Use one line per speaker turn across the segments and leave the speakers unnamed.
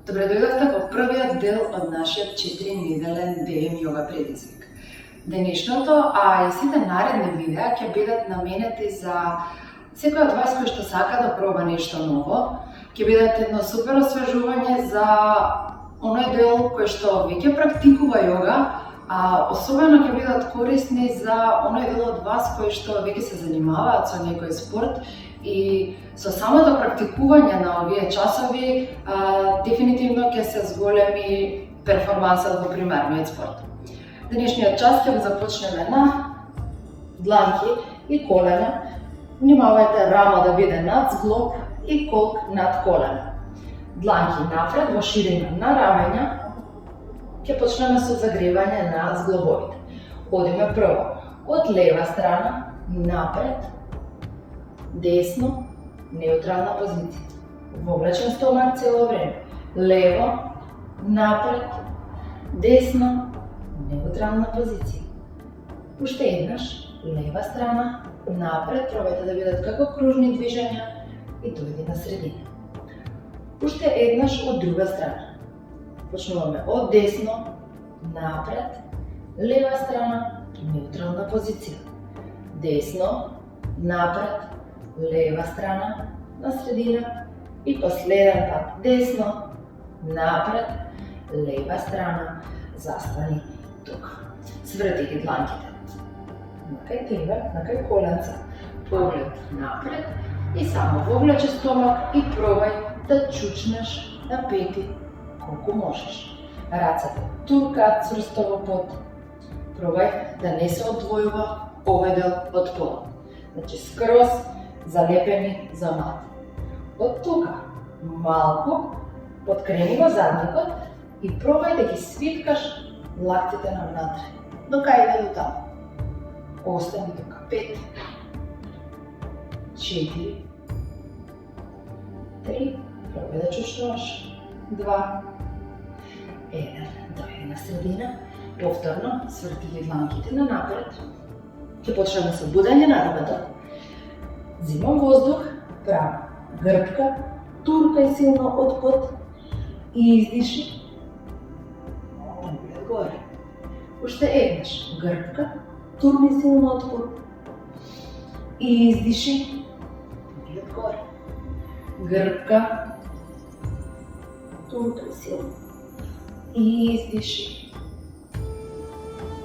Добре дојдовте во првиот дел од нашиот 4-неделен DM йога предизвик. Денешното, а и сите наредни видеа ќе бидат наменети за секој од вас кој што сака да проба нешто ново. Ќе бидат едно супер освежување за оној дел кој што веќе практикува йога, а особено ќе бидат корисни за оној дел од вас кој што веќе се занимаваат со некој спорт и со самото практикување на овие часови дефинитивно ќе се зголеми перформансот во примерниот спорт. Денешниот час ќе го започнеме на дланки и колена. Внимавајте рамо да биде над зглоб и колк над колена. Дланки напред во ширина на рамења. Ќе почнеме со загревање на зглобовите. Одиме прво од лева страна напред, десно, неутрална позиција. Вовлечен стомак цело време. Лево, напред, десно, неутрална позиција. Уште еднаш, лева страна, напред, пробајте да бидат како кружни движења и дојди на средина. Уште еднаш од друга страна. Почнуваме од десно, напред, лева страна, неутрална позиција. Десно, напред, лева страна, на средина и последен пат десно, напред, лева страна, застани тука. Сврти ги дланките. Накај тебе, накај коленца, поглед напред и само вовлече стомак и пробај да чучнеш на пети колку можеш. Рацете туркаат цврсто во под. Пробај да не се одвојува овој дел од полот. Значи скроз залепени за мат. Од тука малку подкрени го задникот и пробај да ги свиткаш лактите навнатре. До кај иде до таму? Остани тука. 5, 4, 3, пробај да чучнуваш. 2, 1, дојди на средина. Повторно сврти ги дланките на напред. Ќе почнеме со будење на рамето. Зимам воздух, правам грбка, туркај силно од под и издиши. Поглед горе. Уште еднаш грбка, турни силно од под и издиши. Поглед горе. Грбка, туркај силно и издиши.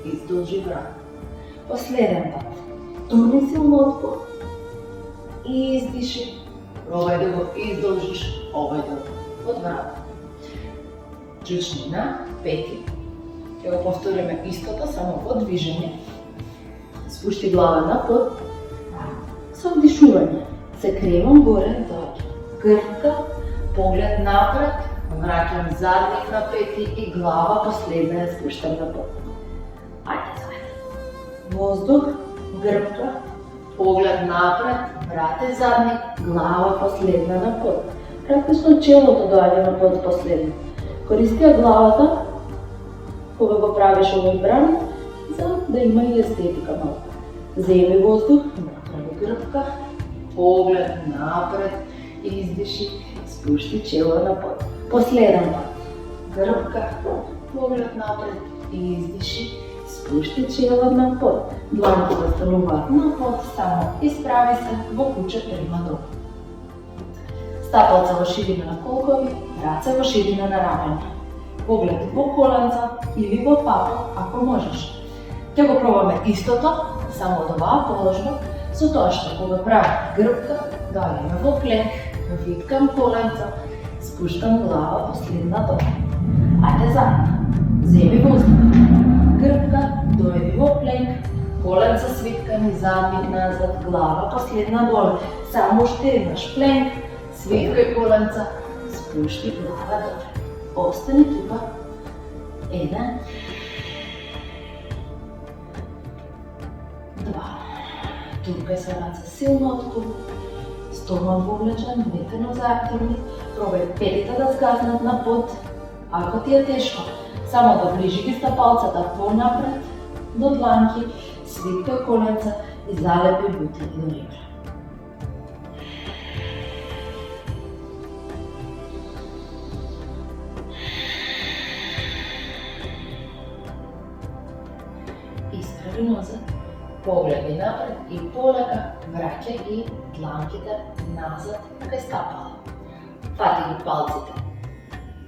Издолжи врат. Последен пат. Турни силно од под и издиши. Пробај да го издолжиш овој дел од врата. Чучни на пети. Ќе го повториме истото, само во движење. Спушти глава на под. Со вдишување се кремам горе, дојде. Грбка, поглед напред, враќам задник на пети и глава последна ја спуштам на под. Ајде заедно. Воздух, грбка, поглед напред, врате задник, глава последна на под. Практично челото доаѓа на под последно. Користија главата кога го правиш овој бран, за да има и естетика малку. Земи воздух, направи грбка, поглед напред, издиши, спушти чело на под. Последен пат. Грбка, поглед напред, издиши, спушти чело на под. Дланките стануваат на под, само исправи се во куче према долу. Стапалца во ширина на колкови, раце во ширина на рамене. Поглед во коленца или во папа, ако можеш. Ќе го пробаме истото, само од оваа положба, со тоа што кога правам грбка, доаѓаме во пленк, виткам коленца, спуштам глава последна долу. Ајде заедно. Земи воздух. Грбка, дојди во пленк, коленца свиткани, задник назад, глава последна долу. Само уште еднаш пленк, свиткај коленца, спушти глава долу. Остани тука. 1, 2. Туркај се раце силно од куп. Стомак вовлечен, ветено заактивни. Пробај петите да згазнат на под. Ако ти е тешко, само да ближи ги стапалцата понапред до дланки, свиткај коленца и залепи бутени до ребра. при ноза, погледни напред и полека враќај ги дланките назад кај стапала. Фати ги палците,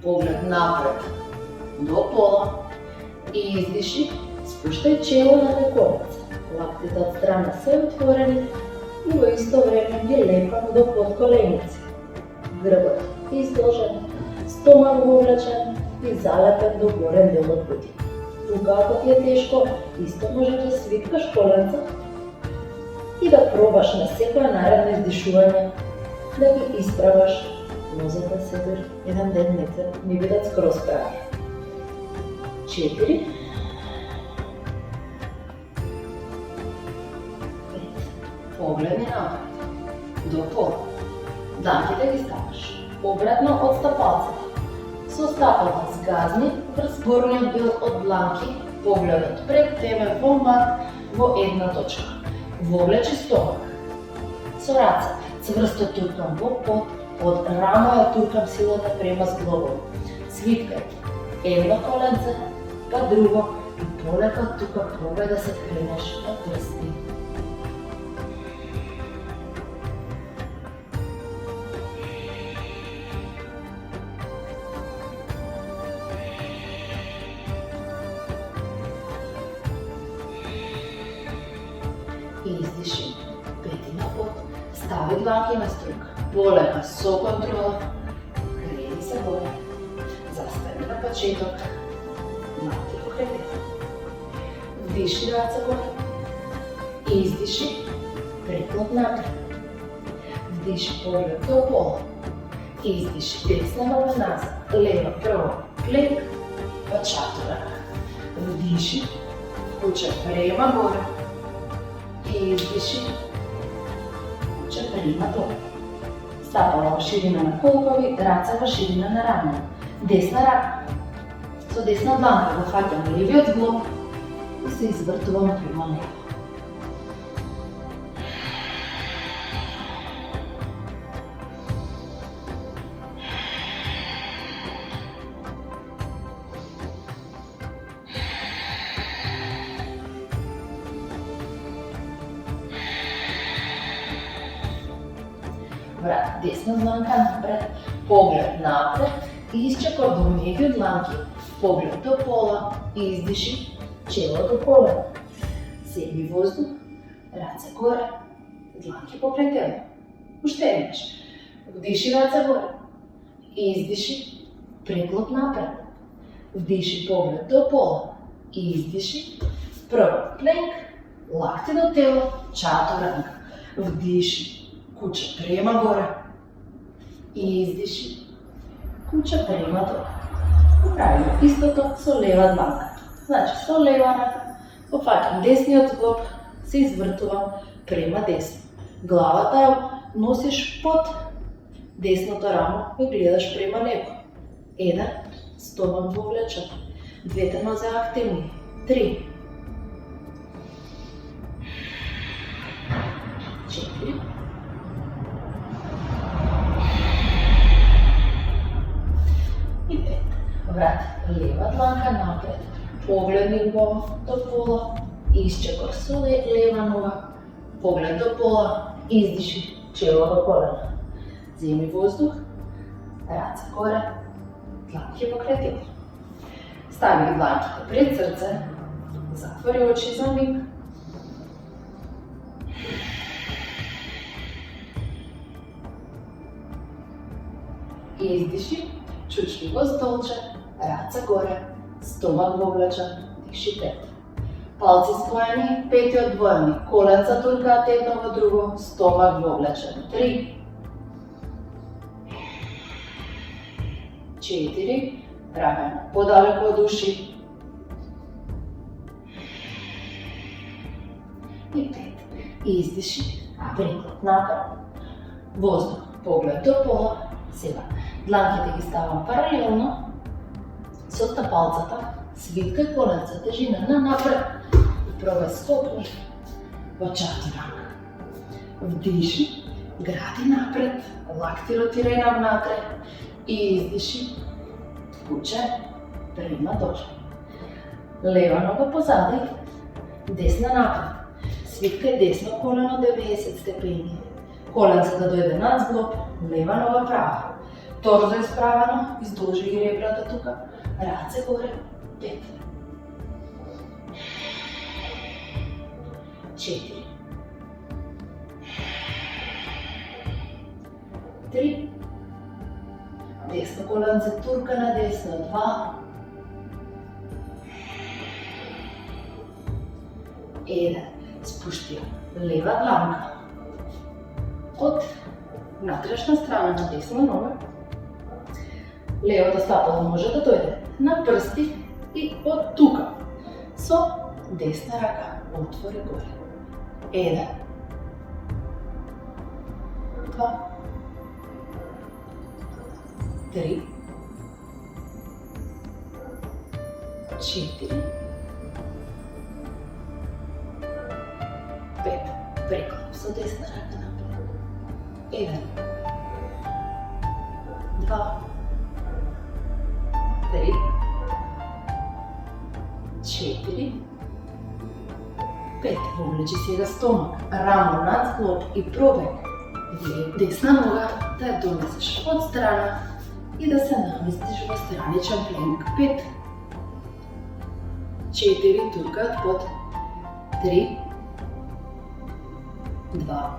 поглед напред до пола и издиши, спуштај чело на коленце, лактите од страна се отворени и во исто време ги лепам до подколеници. Грбот изложен, стомак вовлечен и залепен до горен дел од бутик. Тука ако ти е тешко, исто можеш да свиткаш коленца и да пробаш на секоја наредно издишување да ги исправаш нозата себе еден ден не бидат скроз прави. 4, 5, погледни напред, до пола. Дланките ги ставаш обратно од стапалците. Со стапалот згазни врз горниот дел од дланки, погледот пред тебе во мак во една точка. Вовлечи стомак. Со раце цврсто туркам во под, од рамо ја туркам силата према зглобот. Свиткај едно коленце, па друго и полека тука пробај да се кренеш на прсти. Издиши, петина под, стави дланки на струка. Полека, со контрола, крени се горе, застани на почеток, мати по хребет. Вдиши раце горе, издиши, преклоп напред. Вдиши поглед до пола, издиши десна нога назад, лева прво, клек, па чатура. Вдиши, куча према горе, издиши, куча према долу. Стапала во ширина на колкови, раца во ширина на рамена. Десна рака. Со десна дланка го фаќам левиот зглоб и се извртувам према лево. Врат десна дланка напред, поглед напред и исчекор до меѓу дланки, поглед до пола и издиши, чело до колена. Земи воздух, раце горе, дланки покрај тебе. Уште еднаш. Вдиши раце горе, издиши, преклоп напред. Вдиши поглед до пола и издиши, прво пленк, лакти до тело, чатуранга. Вдиши, куча према горе и издиши, куча према долу. Правиме истото со лева дланка. Значи со лева рака пофаќам десниот зглоб, се извртувам према десно. Главата ја носиш под десното рамо и гледаш према него. 1, стомак вовлечен, двете нозе активни. 3, 4, и 5. Врати лева дланка напред, погледни го до пола, исчекор со лева нога, поглед до пола, издиши, чело до колена. Земи воздух, раце горе, дланки покрај тело. Стави дланките пред срце, затвори очи за миг. Издиши, чучливо столче, раце горе, стомак вовлечен, диши пет. Палци скојани, пети одвоени, коленца туркаат едно во друго, стомак вовлечен. 3, 4, рамена подалеку од уши. И 5. Издиши, преклоп напред. Воздух, поглед до пола. Сега, дланките ги ставам паралелно со стапалцата, свиткај коленца, тежина на напред и пробај скокни во чатуранга. Вдиши, гради напред, лакти ротирај навнатре и издиши, куче, према долу. Лева нога позади, Desna napred. Svitkaj desno koleno 90 stepeni. Kolenca da dojde nad zglob, leva noga prava. Torzo izpravljeno, izdolži rebra do tukaj. Race gore, 5. 4. 3. Desno kolence turka na desno, 2. 1. Spušti leva dlanka. Od natrašnja strana na desno nogo. Levo dostapalo može da dojde na prsti i od tuka. So desna raka otvori gore. 1. 2. 3. 4. 5. Preklop so desna raka napred. 1. 2. 3. 4. 5. Povleči sjega stomak, ramo nad sklop i probaj desna noga da je doneseš od strana i da se namestiš v straničan plenik. 5. 4. Turka pod. 3. 2.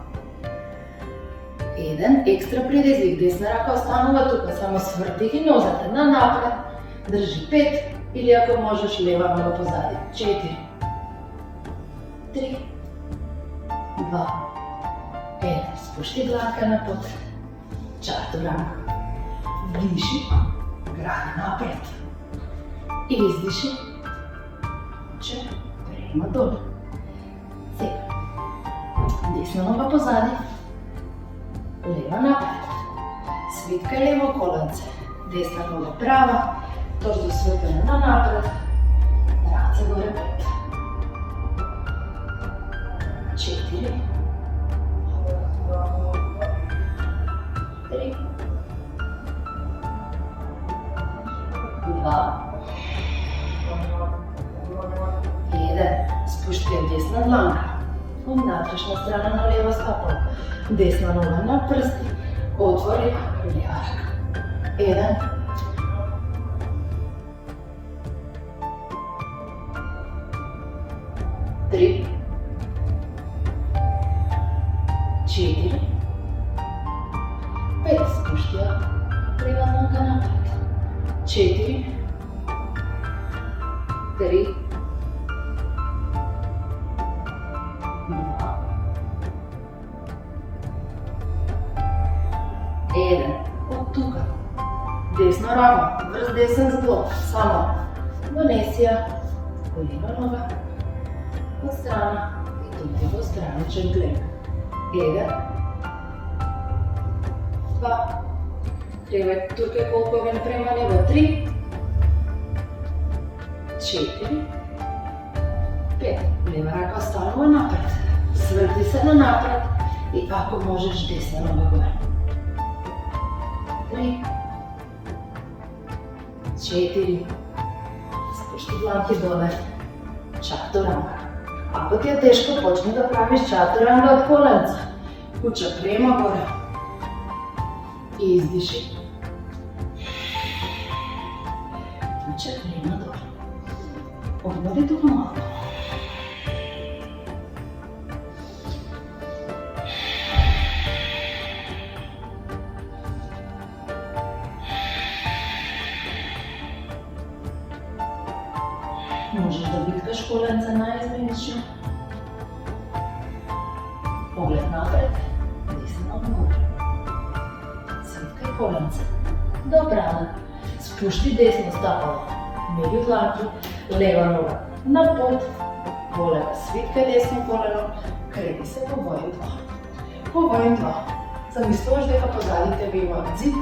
1. Ekstra predizvih, desna raka ostanula tukaj, samo svrtih i nozate na napred. Drži 5 ili ako možeš leva noga pozadi. 4. 3. 2. 1. Spušti dlanka na pod. Čaturanka. Vdiši, grani napred. I izdiši. Če, prema dol. Сега. Desna noga pozadi. Leva napred. Svitkaj levo kolence. Desna noga prava. Torzo svrtene na napred. Race gore 5. 4. 3. 2. 1. Spušti desna dlanka. Natrašnja strana na levo stopalo. Desna noga na prsti. Otvori leva raka. 1. 3. 4. 5. Spuštja leva noga napred. 4. 3. 2. 1. Od tukaj. Desno ramo, vrh desen zglob. Samo donesija leva noga od strana i tudi v straničen plenik. 1. 2. Treba tukaj koliko ven prema levo. 3. 4. 5. Leva raka ostanemo napred. Svrti se na napred i ako možeš desna noga gore. 3. 4. Spušti dlanke dole. Čaturanka. Ako ti je teško, počni da praviš čaturanga od kolenca. Kuća prema gore. I izdiši. Kuća prema dole. Odmori tu malo. Možeš da vitkaš kolenca najizmenično. Pogled napred, desna noga gore. Svitkaj kolence. Do brada. Spušti desno stopalo. Među dlanki, leva noga na pod. Poleg svitkaj desno koleno. Kreni se po boju 2. Po boju 2. Zamisliš, дека позади тебе има зид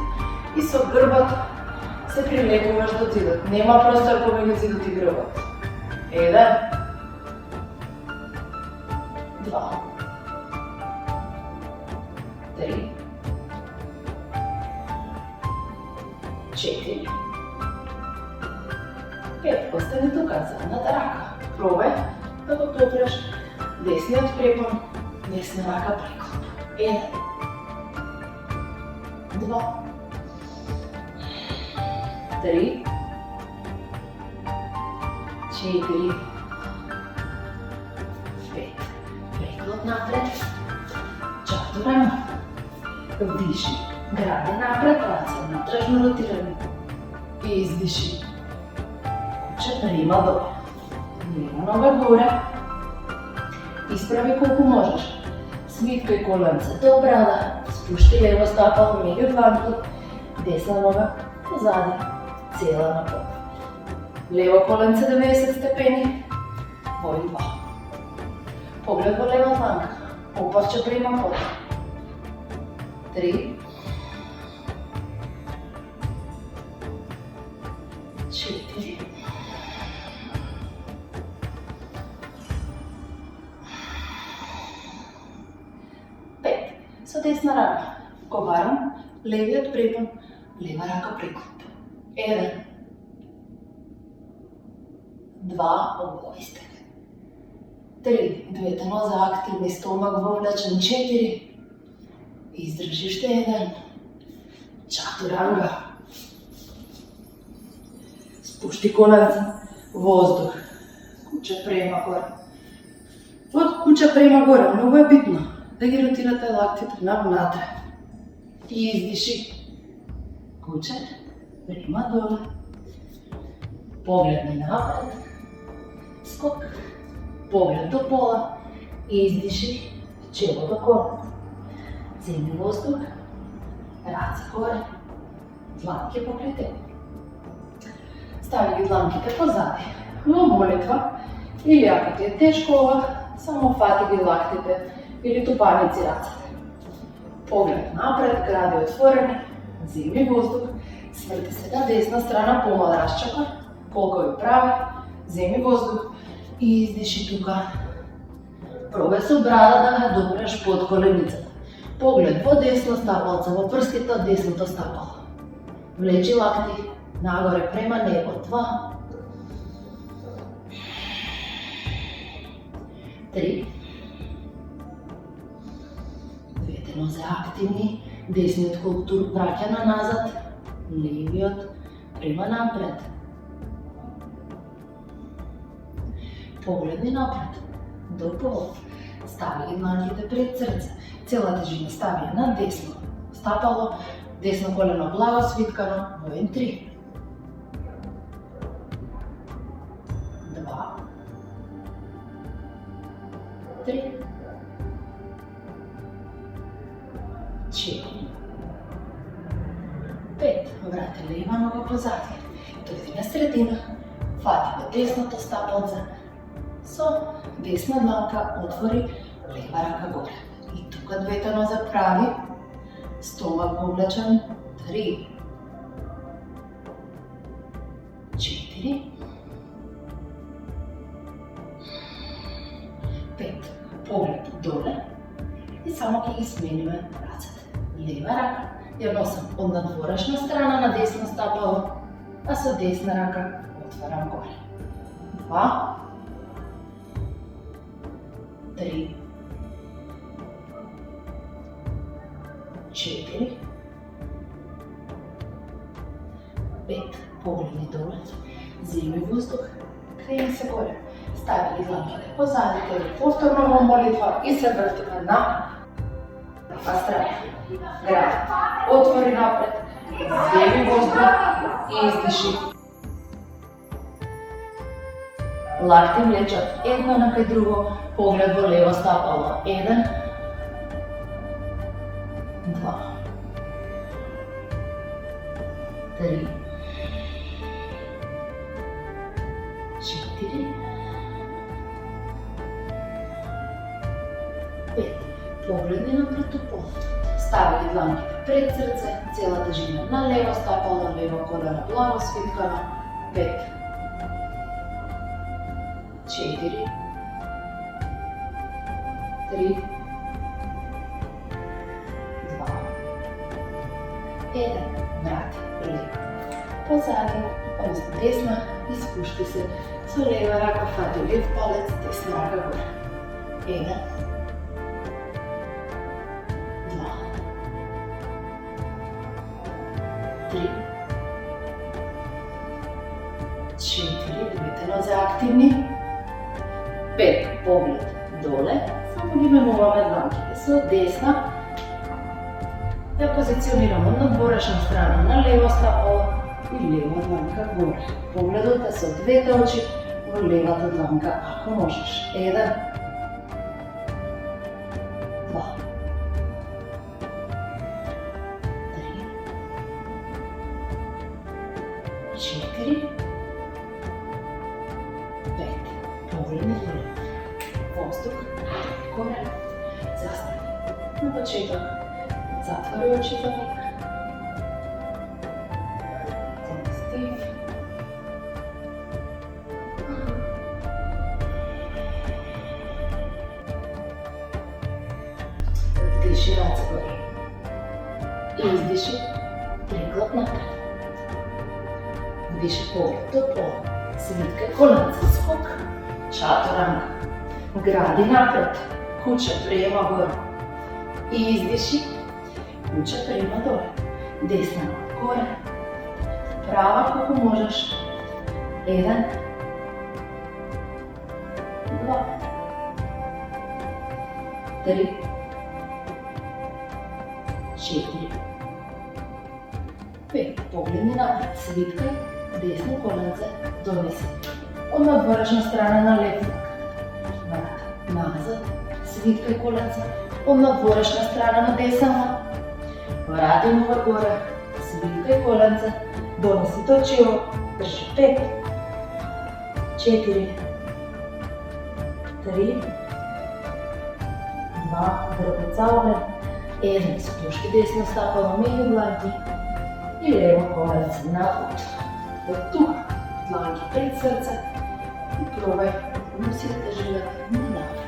и со грбот се прилепуваш до зидот. Нема простор помеѓу зидот и грбот. 1. 2. 3. 4. 5. Остани тука, задната рака. Пробај. Като топляш десниот препон, десна рака приклоп. 1, 2, 3, 4, 5. Приклоп напред. Чатурама. Вдиши. Гради напред, раце натражно ротирани. Издиши. Куча прима долу. Лева нога горе. Изправи колко можеш. Свиткай коленце до брада. Спушти лево стапало мега дланки. Десна нога позади. Цела на пол. Лево коленце 90 степени. Во и два. Поглед во лева дланка. Опашче прима пол. 3, 4, 5. Со десна рака го барам левиот препон, лева рака приклоп. 1, 2, обови сте. 3, двете нозе активни, стомак вовлечен. 4, издржи уште 1. Чатуранга. Спушти коленца. Воздух. Куча према горе. Од куча према горе, многу е битно да ги ротирате лактите навнатре. И издиши. Куча према доле. Поглед напред. Скок. Поглед до пола. Издиши. Чело до корена. Земи воздух, раце горе, дланки покрај тебе. Стави ги дланките позади. Во молитва, или ако ти е тешко ова, само фати ги лактите или тупаници рацете. Поглед напред, гради отворени, земи воздух, сврти се на десна страна, помал разчапа, колко ви прави, земи воздух и издиши тука. Пробај со брада да га допреш под коленицата. Поглед во десно стапалце, во прстите од десното стапало. Влечи лакти нагоре према небо. 2, 3. Двете нозе активни, десниот колтур враќа на назад, левиот према напред. Погледни напред, до пол. Стави ги дланките пред срце. Цела тежина стави ја на десно стапало, десно колено благо свиткано, во 3, 2, 3, 4, 5. Врати лева нога позади. Дојди на средина, фати го десното стапалце, со десна дланка отвори лева рака горе. И тука двете нозе прави, стомак вовлечен. 3, 4, 5. Поглед доле и само ќе ги смениме рацете. Лева рака ја носам од надворешна страна на десно стапало, а со десна рака отварам горе. 2, 3, 4, 5. Погледни доле, земи воздух, крени се горе. Стави ги дланките позади, повторно во молитва и се вртиме на страна. Гради. Отвори напред, земи воздух и издиши. Лакти влечат едно на кај друго, поглед во лево стапало. 1, 2, 3, 4, 5. Погледни напред до пол. Стави ги дланките пред срце, цела тежина на лево стапало, лево колено благо свиткано. 5, 4, 3, 2, 1. Врати, лево. позади, односно desna и spušti se. Со лева рака фати лев палец, десна рака горе. 1, 2, 3, 4, двете нозе активни. 5, поглед доле, само ги менуваме дланките. Со десна ја позиционираме на надворешна страна на лево стапало и лева дланка горе. Погледот е со двете очи во левата дланка, ако можеш. 1, 2, 3, 4, 5. Погледни доле. Воздух, горе, застави. На почеток затвори очи за миг. Замести. Вдиши раце горе. И издиши преглед напред. Вдиши поглед до пола. Свиткај коленце, скок, чатуранга. Гради напред, куча приема горе. И издиши, куча приема доле. Десна горе. Права колко можеш. 1, 2, 3, 4, 5. Погледни напред, свиткај десно коленце, донеси. Од надворешна страна на лев врат. Назад, свиткај коленце. Од надворешна страна на десна. Врати нова горе, свиткај коленце. Донеси точиво. Држи 5, 4, 3, 2, врбица оглед. 1, спушти десно стапало меѓу дланки и лево коленце напред. Од тука, дланки пред срце и пробај носите живот надапред.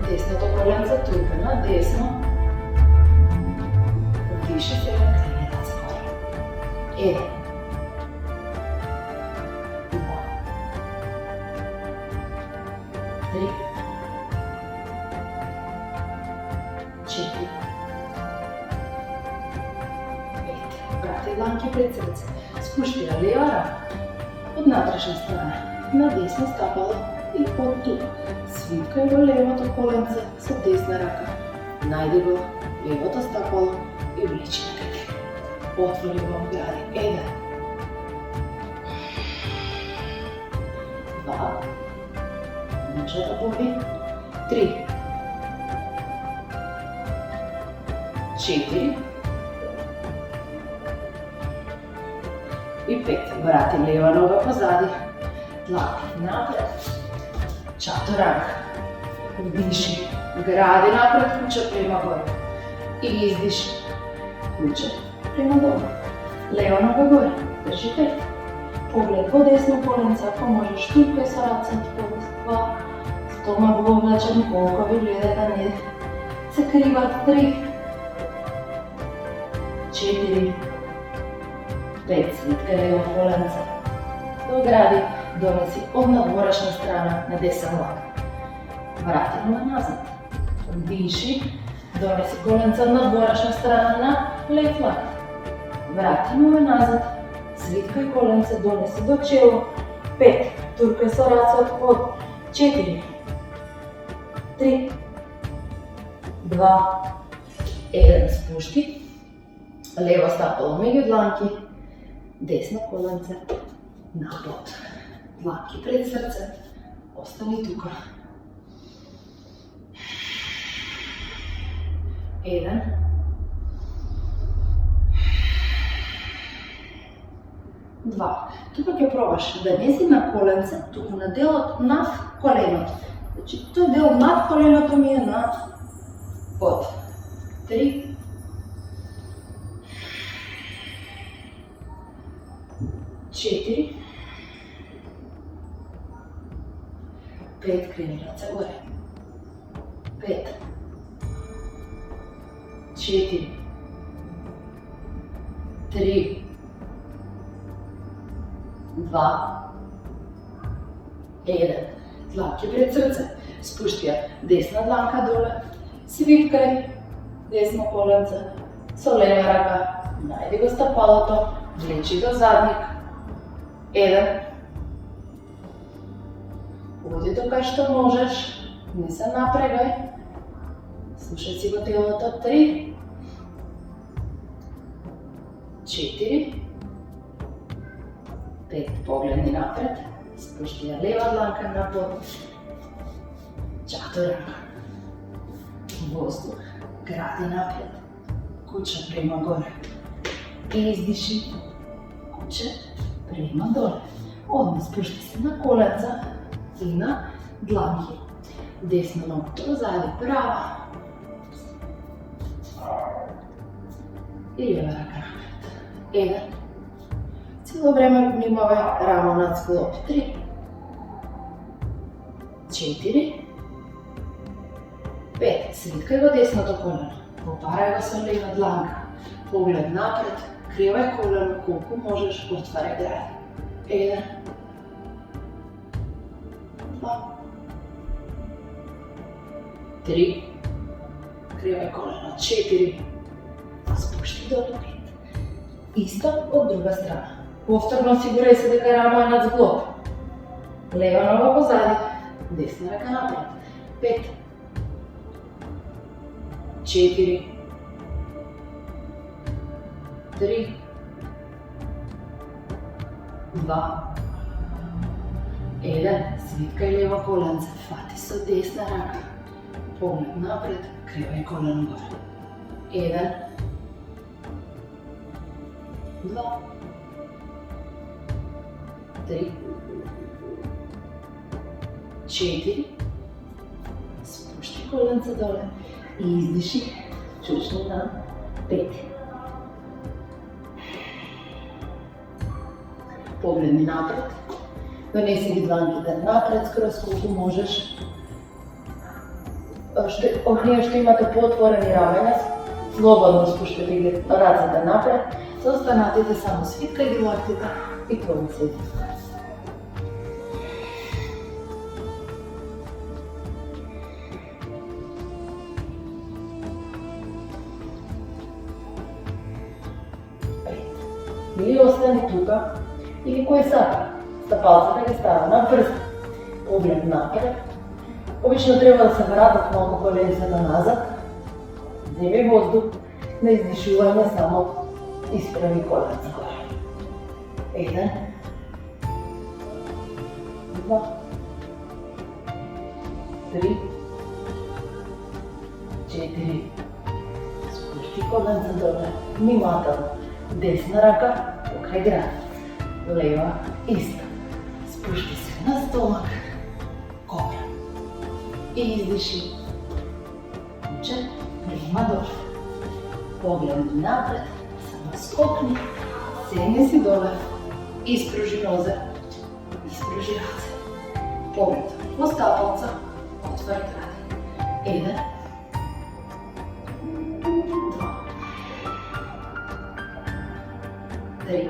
Десното коленце трупа на десно. Вдиши се крени раце горе. 1, 2, 3, 4, 5. Врати дланки пред срце. Спушти лева рака од натрешна страна на десно стапало и од тука. Свиткај во левото коленце со десна рака. Најди го левото стапало и влечи накаде. Отвори го, гради. 1, 2, може да боли. 3, 4 и 5. Врати лева нога позади. Дланки напред. Чатуранга. Вдиши. Гради напред, куча према горе. И издиши. Куча према долу. Лева нога горе. Држи 5. Поглед во десно коленце, ако можеш тука со рацете под 2. Стомак во облачен, колко ви гледа да не се криват. 3, 4, 5. Свиткај лево коленце. Догради. Донеси од надворешна страна на десен лак. Врати нога назад. Вдиши. Донеси коленце од надворешна страна на лев лак. Врати нога назад. Свиткај коленце, донеси до чело. 5. Туркај со рацете под 4, 3, 2, 1. Спушти. Лево стапало меѓу дланки. Десно коленце на под. Дланки пред срце. Остани тука. 1, 2. Тука ќе пробаш да не си на коленце, туку на делот над коленото. Значи, тој дел над коленото ми е над под. 3, 4, 5, крени раце горе. 5, 4, 3, 2, 1. Дланки пред срце. Спушти ја десна дланка доле. Свиткај десно коленце. Со лева рака најди го стапалото. Влечи до задник. 1. Оди до кај што можеш. Не се напрегај. Слушај си го телото. 3, 4, 5. Погледни напред. Спушти ја лева дланка на под. Чатур рака. Воздух. Гради напред. Куча према горе. Издиши. Куче према доле. Одма спушти се на коленца и на дланки. Десна нога позади, права. И лева рака напред. 1. Цело време внимавај рамо над склоп. 3, 4, 5. Свиткај го десното колено. Попарај го со лева дланка. Поглед напред. Кривај колено колку можеш. Отварај гради. 1, 2, 3. Кривај колено. 4. Спушти до 5. Исто од друга страна. Повторно осигурај се дека рама е над зглоб. Лева нога позади, десна рака напред. 5, 4, 3, 2, 1. Свиткај лево коленце, фати со десна рака. Поглед напред, кривај колено горе. 1, 2, 3, 4. Спушти коленце доле и издиши. Чучни на 5. Погледни напред. Донеси ги дланките напред, скроз колку можеш. Оние што имате поотворени рамене, слободно спуштете ги рацете напред. За останатите само свиткај ги лактите и провиците. Или остани тука, или кој сака. Стапалцата ги става на прст. Поглед напред. Обично треба да се вратат малку коленцата назад. Земи воздух на издишување само исправи коленца горе. 1, 2, 3, 4. Спушти коленца доле. Внимателно. Десна рака покрај град. Лева исто. Спушти се на стомак. Кобра. И издиши. Куче прима доле. Поглед напред. Скокни, седни си доле, испружи нозе, испружи раце. Поглед во стапалца, отвори гради. 1, 2, 3.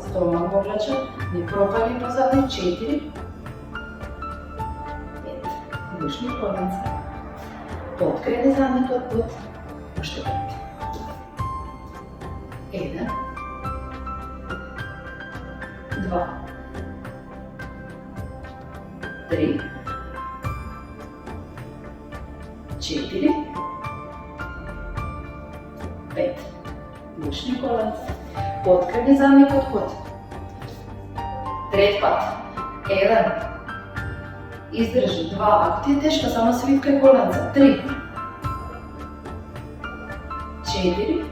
Стомак го влече, не пропали позади. 4, 5. Душни коленца. Подкрени задникот под уште 5. 1, 2, 3, 4, 5. Душни коленца. Подкрени задникот под. Трет пат. 1. Издржи. 2. Ако ти е тешко, само свиткај коленца. 3, 4,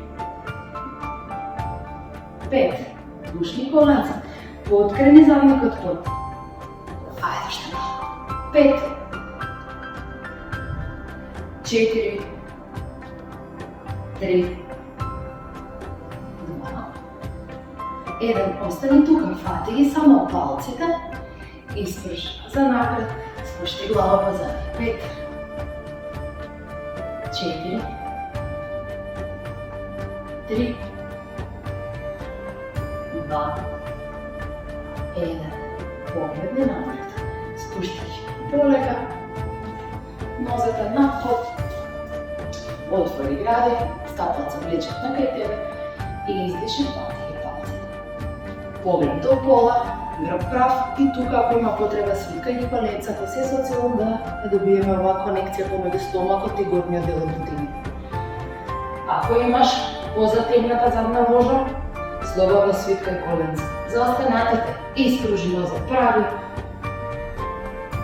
5. Душни коленца. Подкрени задникот под. Ајде што малку. 5, 4, 3, 2, 1. Остани тука, фати ги само палците. Испрж за напред, Спушти глава позади. 5, 4, 3, 2, 1. Погледни напред. Спушти полека. Нозете над под. Отвори гради. Стапалца влечат на кај тебе. И издиши пати и палците. Поглед до пола. Грб прав и тука ако има потреба свиткање коленцата, се со цел да добиеме оваа конекција помеѓу стомакот и горниот дел од бутините. Ако имаш позатегната задна ложа, слободно свиткај коленца. За останатите искружи нозе прави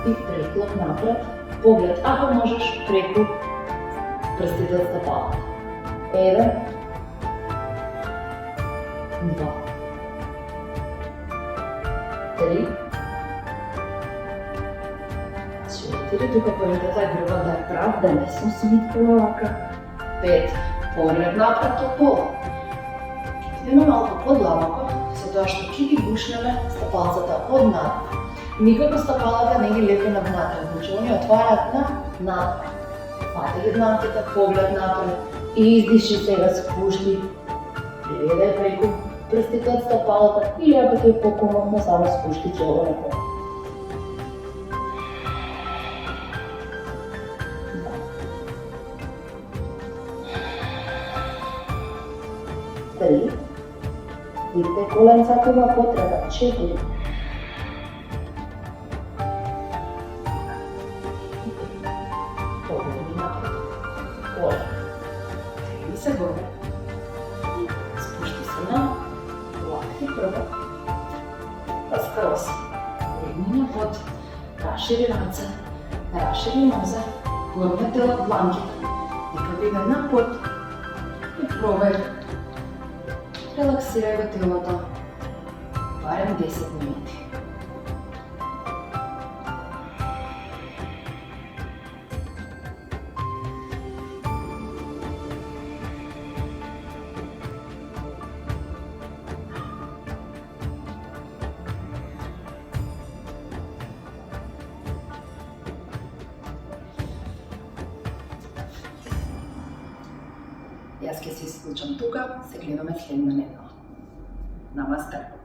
и преклон напред. Поглед, ако можеш, преку прстите од стапалата. 1, 2, 3, 4, тука погледата грбот да е прав, да не сум свиткала вака. 5, поглед напред од пола. Идеме малку подлабоко, со тоа што ќе ги бушнеме стапалцата од надвор. Никако стапалата не ги лепиме внатре, значи они отварат на надвор. Фати ги дланките, поглед напред и издиши сега спушти. Приведај преку прстите од стапалата или ако ти е покомодно, само спушти чело на пола. 3, видите коленцата има потреба. 4, погледни напред. Поле. Тегни се горе. Спушти се на лакти прво. Па скрос. Легни на под. Расшири раце. Расшири нозе. Горниот дел од дланките. Нека биде на под. И пробај. Релаксирај го телото. Барем 10 минути. Јас ќе се исклучам тука, се гледаме следна недела. Намасте!